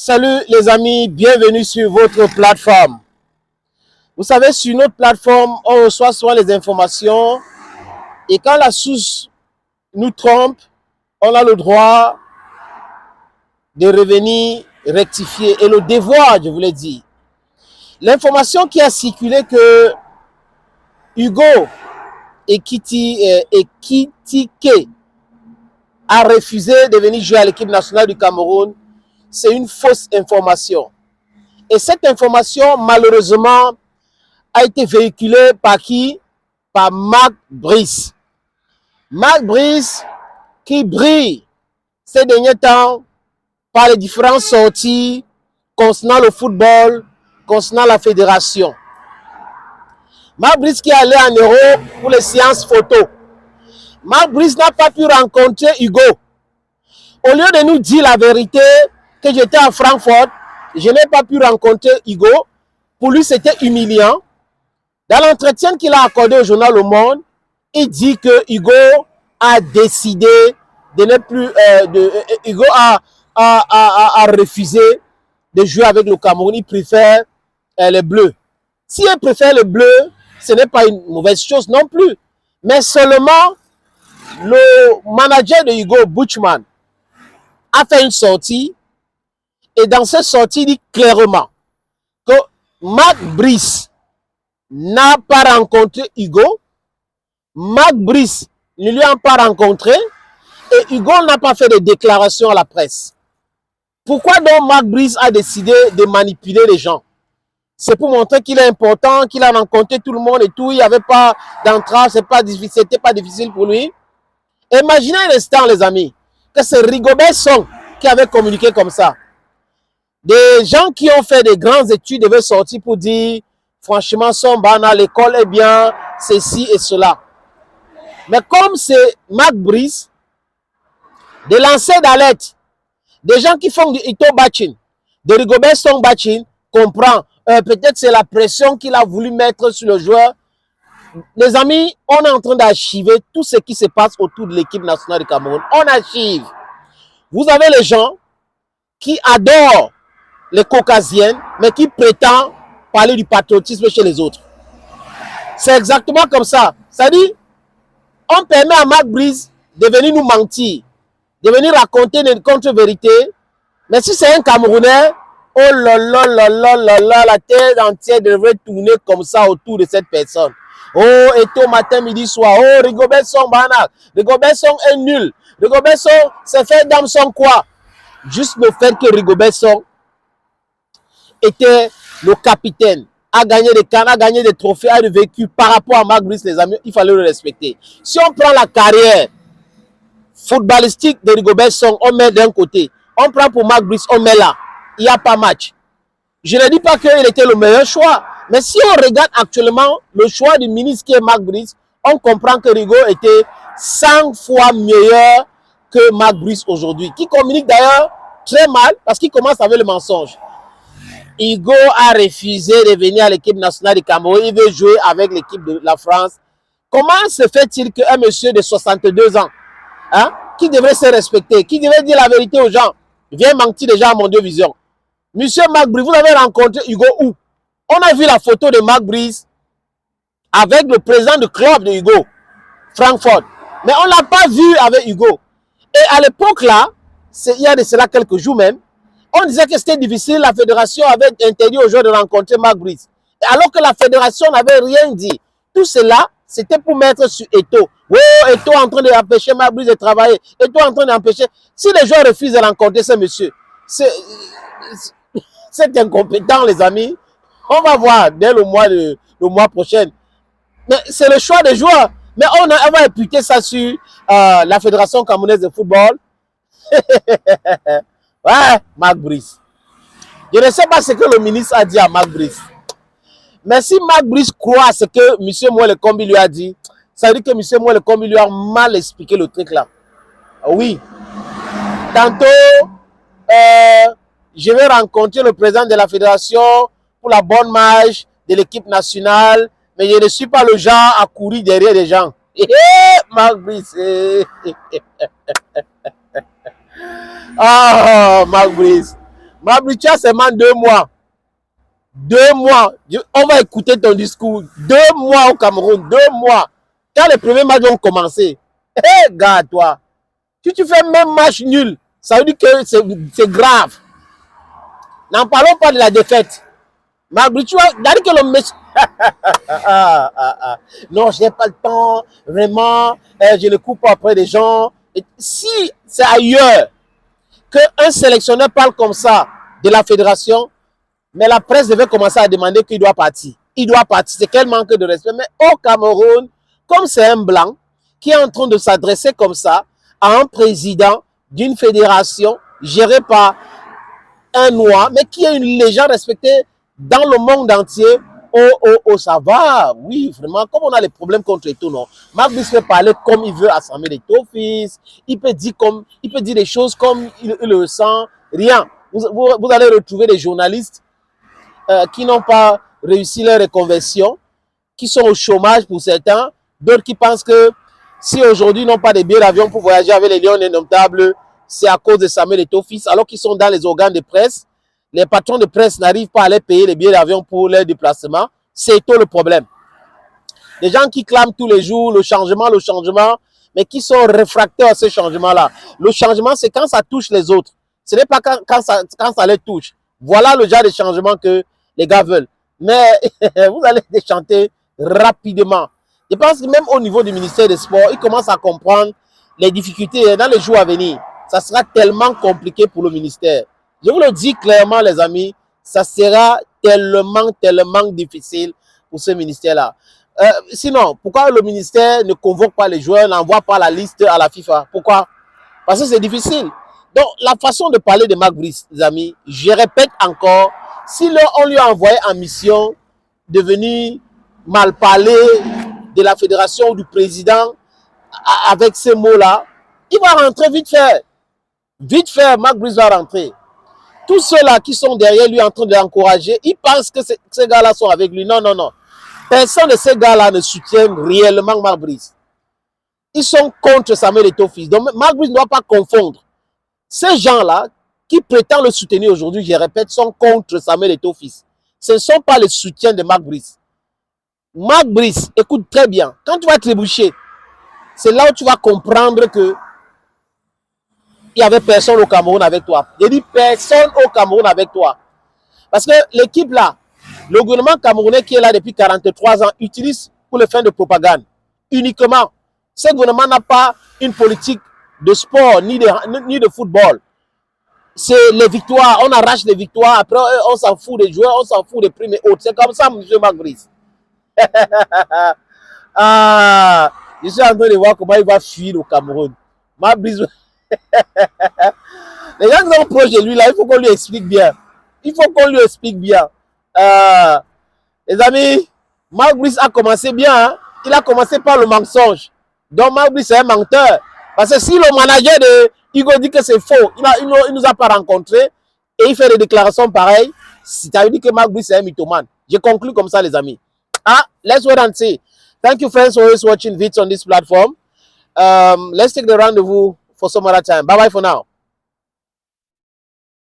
Salut les amis, bienvenue sur votre plateforme. Vous savez, sur notre plateforme, on reçoit souvent les informations et quand la source nous trompe, on a le droit de revenir rectifier et le devoir, je voulais dire. L'information qui a circulé que Hugo Ekitike a refusé de venir jouer à l'équipe nationale du Cameroun, c'est une fausse information. Et cette information, malheureusement, a été véhiculée par qui? Par Marc Brice. Marc Brice qui brille ces derniers temps par les différentes sorties concernant le football, concernant la fédération. Marc Brice qui est allé en Europe pour les séances photos. Marc Brice n'a pas pu rencontrer Hugo. Au lieu de nous dire la vérité, que j'étais à Francfort, je n'ai pas pu rencontrer Hugo. Pour lui, c'était humiliant. Dans l'entretien qu'il a accordé au journal Le Monde, il dit que Hugo a décidé de ne plus... Hugo a refusé de jouer avec le Cameroun. Il préfère les Bleus. Si il préfère les Bleus, ce n'est pas une mauvaise chose non plus. Mais seulement, le manager de Hugo, Buchmann, a fait une sortie. Et dans cette sortie, il dit clairement que Marc Brice n'a pas rencontré Hugo. Marc Brice ne lui a pas rencontré. Et Hugo n'a pas fait de déclaration à la presse. Pourquoi donc Marc Brice a décidé de manipuler les gens? C'est pour montrer qu'il est important, qu'il a rencontré tout le monde et tout. Il n'y avait pas d'entrave, c'était pas difficile pour lui. Imaginez un instant, les amis, que c'est Rigobert Song qui avait communiqué comme ça. Des gens qui ont fait des grandes études devaient sortir pour dire, franchement, Sombana, l'école est bien, ceci et cela. Mais comme c'est Marc Brice, des lancers d'alerte, des gens qui font du Ito Bachin, de Rigobert Song Bachin, comprend, peut-être c'est la pression qu'il a voulu mettre sur le joueur. Les amis, on est en train d'archiver tout ce qui se passe autour de l'équipe nationale du Cameroun. On archive. Vous avez les gens qui adorent les caucasiennes, mais qui prétendent parler du patriotisme chez les autres. C'est exactement comme ça. C'est-à-dire, on permet à Marc Brice de venir nous mentir, de venir raconter une contre-vérité, mais si c'est un Camerounais, oh là là là là là là, la terre entière devrait tourner comme ça autour de cette personne. Oh, et tout matin, midi, soir. Oh, Rigobert Song banal. Rigobert Song est nul. Rigobert Song, c'est fait d'âme son quoi? Juste le fait que Rigobert Song était le capitaine, a gagné des cannes, a gagné des trophées, a vécu par rapport à Marc Brice, les amis, il fallait le respecter. Si on prend la carrière footballistique de Rigobert Song, on met d'un côté. On prend pour Marc Brice, on met là. Il n'y a pas match. Je ne dis pas qu'il était le meilleur choix, mais si on regarde actuellement le choix du ministre qui est Marc Brice, on comprend que Rigo était 100 fois meilleur que Marc Brice aujourd'hui, qui communique d'ailleurs très mal parce qu'il commence avec le mensonge. Hugo a refusé de venir à l'équipe nationale du Cameroun. Il veut jouer avec l'équipe de la France. Comment se fait-il qu'un monsieur de 62 ans, hein, qui devrait se respecter, qui devrait dire la vérité aux gens, vient mentir déjà à mon Dieu Vision? Monsieur Marc Brice, vous avez rencontré Hugo où? On a vu la photo de Marc Brice avec le président du club de Hugo, Francfort. Mais on ne l'a pas vu avec Hugo. Et à l'époque là, il y a de cela quelques jours même, on disait que c'était difficile, la fédération avait interdit aux joueurs de rencontrer Marc Brice. Alors que la fédération n'avait rien dit. Tout cela, c'était pour mettre sur Eto'o. Oh, Eto'o en train d'empêcher Marc Brice de travailler. Eto'o en train d'empêcher. Si les joueurs refusent de rencontrer ce monsieur, c'est incompétent, les amis. On va voir dès le mois prochain. Mais c'est le choix des joueurs. Mais on va imputer ça sur la Fédération camerounaise de football. Ouais, Marc Brice. Je ne sais pas ce que le ministre a dit à Marc Brice. Mais si Marc Brice croit à ce que M. Moelle Kombi lui a dit, ça veut dire que M. Moelle Kombi lui a mal expliqué le truc là. Oui. Tantôt, je vais rencontrer le président de la fédération pour la bonne marche de l'équipe nationale, mais je ne suis pas le genre à courir derrière les gens. Marc Brice. Ah, Marc Brice. Mabrice, tu as seulement 2 mois. 2 mois. On va écouter ton discours. 2 mois au Cameroun. 2 mois. Quand les premiers matchs vont commencer. Hé, hey, gars, toi. Si tu fais même match nul, ça veut dire que c'est grave. N'en parlons pas de la défaite. Mabrice, tu vois, que le mec... Non, je n'ai pas le temps. Vraiment, je ne coupe pas après des gens. Et si c'est ailleurs qu'un sélectionneur parle comme ça de la fédération, mais la presse devait commencer à demander qu'il doit partir. Il doit partir. C'est quel manque de respect. Mais au Cameroun, comme c'est un blanc qui est en train de s'adresser comme ça à un président d'une fédération gérée par un noir, mais qui est une légende respectée dans le monde entier, ça va. Oui, vraiment, comme on a les problèmes contre tout, non. Mabrice peut parler comme il veut à Samuel Eto'o-Fils. Il peut dire des choses comme il le sent. Rien. Vous allez retrouver des journalistes qui n'ont pas réussi leur reconversion, qui sont au chômage pour certains, d'autres qui pensent que si aujourd'hui ils n'ont pas de billets d'avion pour voyager avec les Lions indomptables, c'est à cause de Samuel Eto'o-Fils, alors qu'ils sont dans les organes de presse. Les patrons de presse n'arrivent pas à les payer les billets d'avion pour leur déplacement. C'est tout le problème. Les gens qui clament tous les jours le changement, mais qui sont réfractaires à ce changement-là. Le changement, c'est quand ça touche les autres. Ce n'est pas quand ça les touche. Voilà le genre de changement que les gars veulent. Mais vous allez déchanter rapidement. Je pense que même au niveau du ministère des Sports, ils commencent à comprendre les difficultés dans les jours à venir. Ça sera tellement compliqué pour le ministère. Je vous le dis clairement, les amis, ça sera tellement difficile pour ce ministère-là. Sinon, pourquoi le ministère ne convoque pas les joueurs, n'envoie pas la liste à la FIFA? Pourquoi? Parce que c'est difficile. Donc, la façon de parler de Marc Brice, les amis, je répète encore, si on lui a envoyé en mission de venir mal parler de la fédération ou du président avec ces mots-là, il va rentrer vite fait. Vite fait, Marc Brice va rentrer. Tous ceux-là qui sont derrière lui en train de l'encourager, ils pensent que ces gars-là sont avec lui. Non, non, non. Personne de ces gars-là ne soutient réellement Marc Brice. Ils sont contre Samuel Eto'o-Fils. Donc, Marc Brice ne doit pas confondre. Ces gens-là qui prétendent le soutenir aujourd'hui, je répète, sont contre Samuel Eto'o-Fils. Ce ne sont pas les soutiens de Marc Brice. Marc Brice, écoute très bien. Quand tu vas trébucher, c'est là où tu vas comprendre que il n'y avait personne au Cameroun avec toi. Je dis personne au Cameroun avec toi. Parce que l'équipe là, le gouvernement camerounais qui est là depuis 43 ans, utilise pour les fins de propagande. Uniquement. Ce gouvernement n'a pas une politique de sport ni de football. C'est les victoires. On arrache les victoires. Après, on s'en fout des joueurs, on s'en fout des primes et autres. C'est comme ça, M. Marc Brice. Ah, je suis en train de voir comment il va fuir au Cameroun. Marc Brice. Les gens qui sont proches de lui, là, il faut qu'on lui explique bien. Il faut qu'on lui explique bien. Les amis, Marc Brice a commencé bien. Hein? Il a commencé par le mensonge. Donc, Marc Brice est un menteur. Parce que si le manager de Hugo dit que c'est faux, il ne nous a pas rencontrés et il fait des déclarations pareilles, ça veut dire que Marc Brice est un mythomane. Je conclue comme ça, les amis. Let's wait and see. Thank you, friends, for always watching vids on this platform. Let's take the rendezvous for some other time. Bye-bye for now.